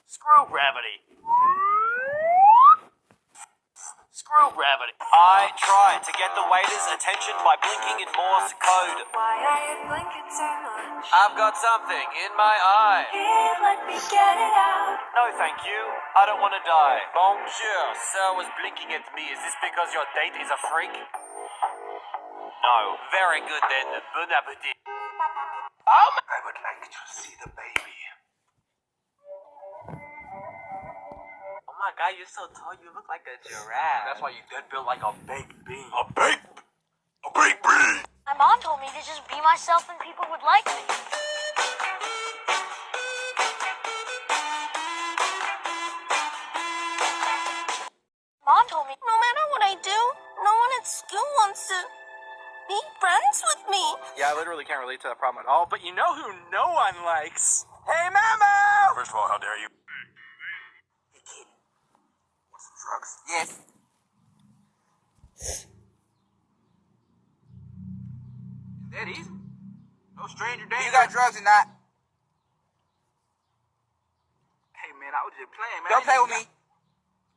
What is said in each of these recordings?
Screw gravity. Screw gravity. I tried to get the waiter's attention by blinking in Morse code. Why are you blinking so much? I've got something in my eye. Here, let me get it out. No, thank you. I don't want to die. Bonjour. Sir was blinking at me. Is this because your date is a freak? No. Very good then. Bon appetit. I would like to see the baby. Oh my god, you're so tall. You look like a giraffe. That's why you dead built like a baked bean. A baked bean! My mom told me to just be myself and people would like me. Mom told me No matter what I do, no one at school wants to be friends with me. Yeah, I literally can't relate to that problem at all, but you know who no one likes? Hey, Mamo! First of all, how dare you? Hey, kid. Want some drugs? Yes. Is that easy? No stranger danger. You got drugs or not? Hey, man, I was just playing, man. Don't play with me.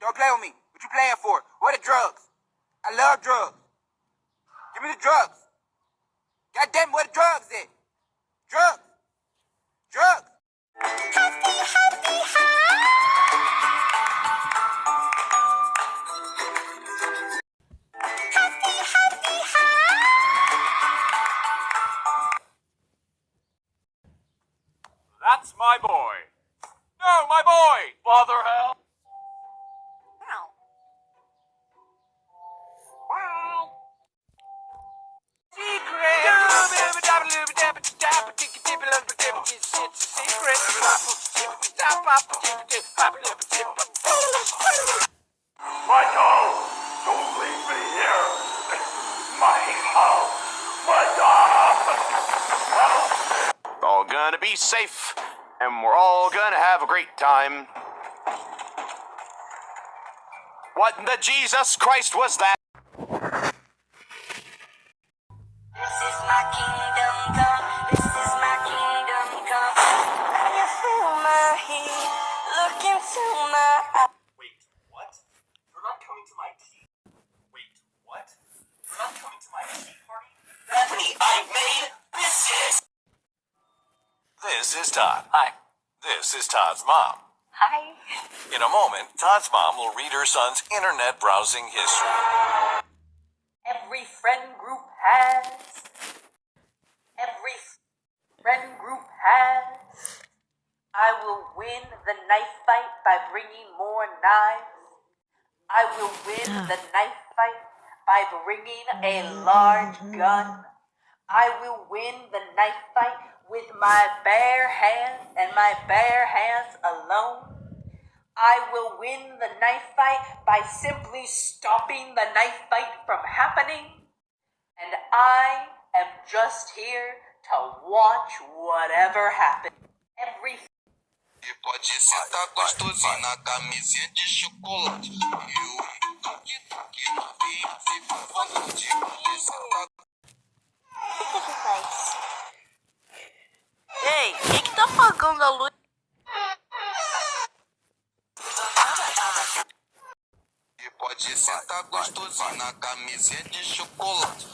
Don't play with me. What you playing for? Where the drugs? I love drugs. Give me the drugs. Goddamn, where the drugs at? Drugs. Drugs. That's my boy. No, my boy! Father hell. Michael, don't leave me here. Michael, All gonna be safe, and we're all gonna have a great time. What in the Jesus Christ was that? This is my kingdom come. This is my kingdom come. Can you feel my heat? Look into my eyes. Wait, what? You're not coming to my tea. Wait, what? You're not coming to my tea party? Bethany, I made biscuits! This is Todd. Hi. This is Todd's mom. Hi. In a moment, Todd's mom will read her son's internet browsing history. Every friend group has. Every friend group has. I will win the knife fight by bringing more knives. I will win the knife fight by bringing a large gun. I will win the knife fight with my bare hands and my bare hands alone. I will win the knife fight by simply stopping the knife fight from happening. And I am just here to watch whatever happens. Every E pode sentar gostosinho na camisinha de chocolate. E o toque novinho fica com vontade. Pode sentar. O que faz? Ei, quem que tá apagando a luz? E pode sentar gostosinho na camisinha de chocolate.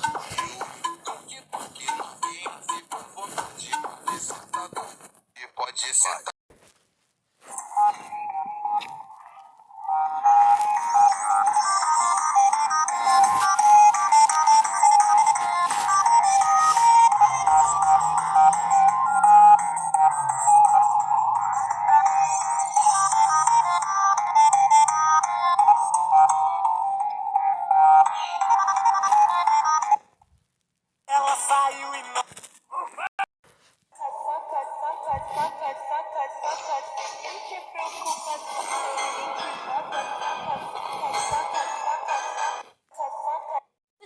E o toque novinho fica com vontade. Pode sentar. E pode sentar. Ela saiu e não.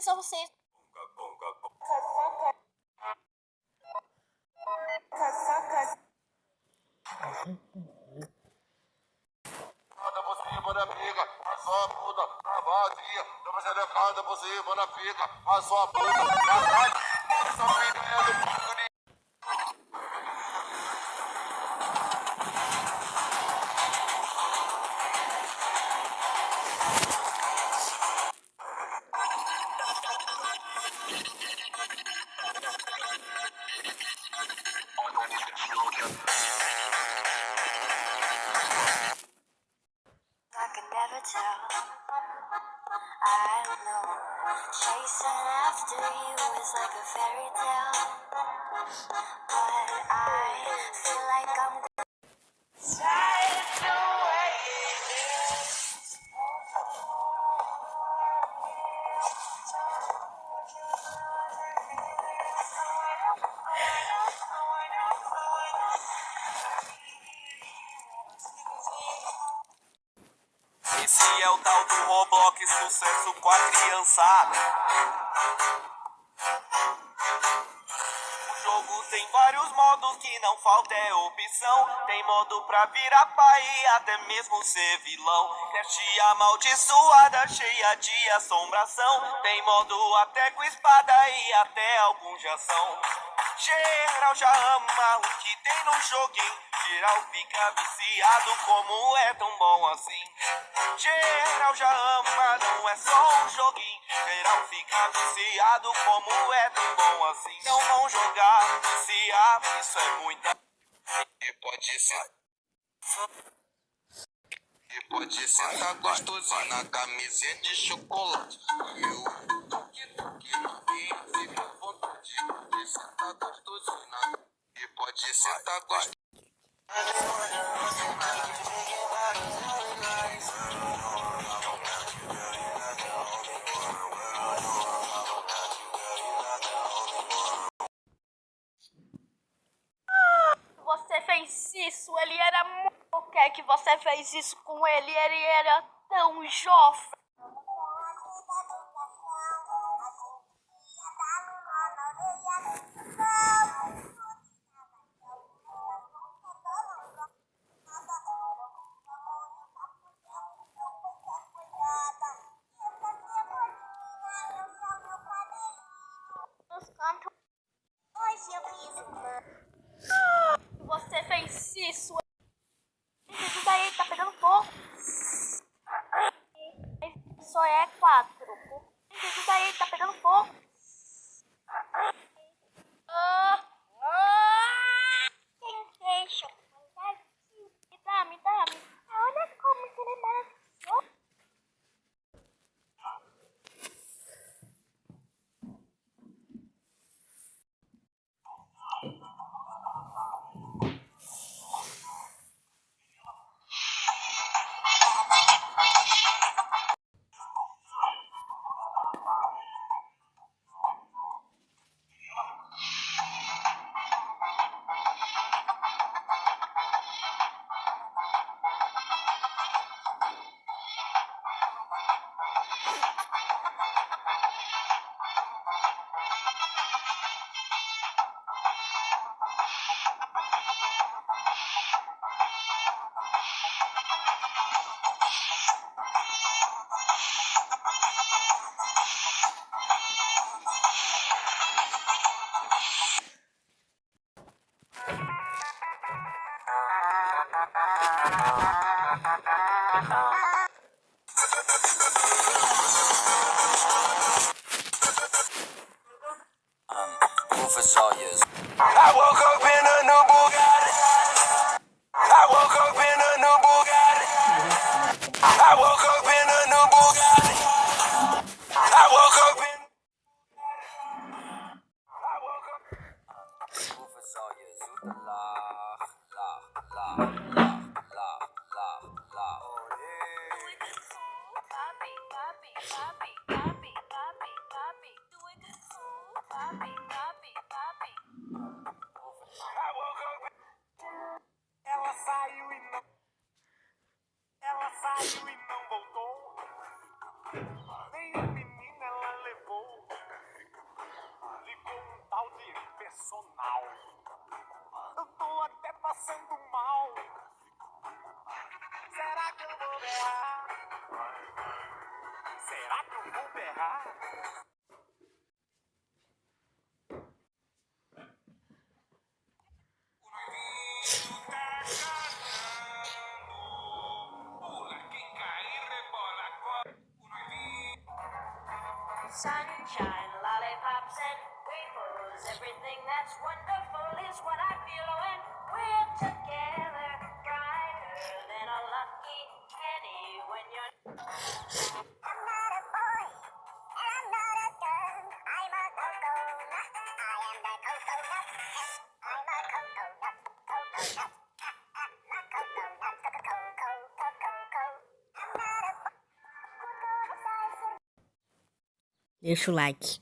Só vocês. Cada por cima da pica, a sua puta, a vazia. Não vai ser cada por cima da pica, a sua puta, a vazia. Essa pica é do puto de. I could never tell. I don't know. Chasing after you is like a fairy tale. But I feel like I'm tired away. Esse é o tal do Roblox, sucesso com a criançada. O jogo tem vários modos que não falta é opção. Tem modo pra virar pai e até mesmo ser vilão. Crash amaldiçoada, cheia de assombração. Tem modo até com espada e até alguns já são. Geral já ama o que tem no joguinho. Geral fica viciado, como é tão bom assim. Geral já ama, não é só um joguinho. Geral fica viciado, como é tão bom assim. Então vão jogar, viciar, isso é muita. E pode ser. E pode sentar gostosinho na camisinha de chocolate. Eu que ninguém fica com vontade de sentar gostosinho na. E pode sentar gostosinho. Você fez isso, ele era muito. Por que que você fez isso com ele? Ele era tão jovem. Nos cantos. Hoje eu fiz uma. Você fez isso. Isso daí tá pegando fogo. Só é 4. Isso daí tá pegando fogo. Quem deixa? Me dá. Olha como que ele é maravilhoso. Rufus all years. I woke up in a new Bugatti. I woke up in a new Bugatti. I woke up in a new Bugatti. I woke up in. I woke up. Rufus all years. La. I woke up. Ela saiu e não. Ela saiu e não voltou. Nem o menino ela levou. Ligou um tal de personal. Eu tô até passando mal. Será que eu vou berrar? Será que eu vou berrar? Sunshine, lollipops, and rainbows. Everything that's wonderful is what I feel when we're together. Brighter than a lucky penny when you're. I'm not a boy, and I'm not a girl. I'm a coconut. I am the coconut. I'm a coconut. Coconut. A coconut. Coco. I'm not a boy. Deixa o like.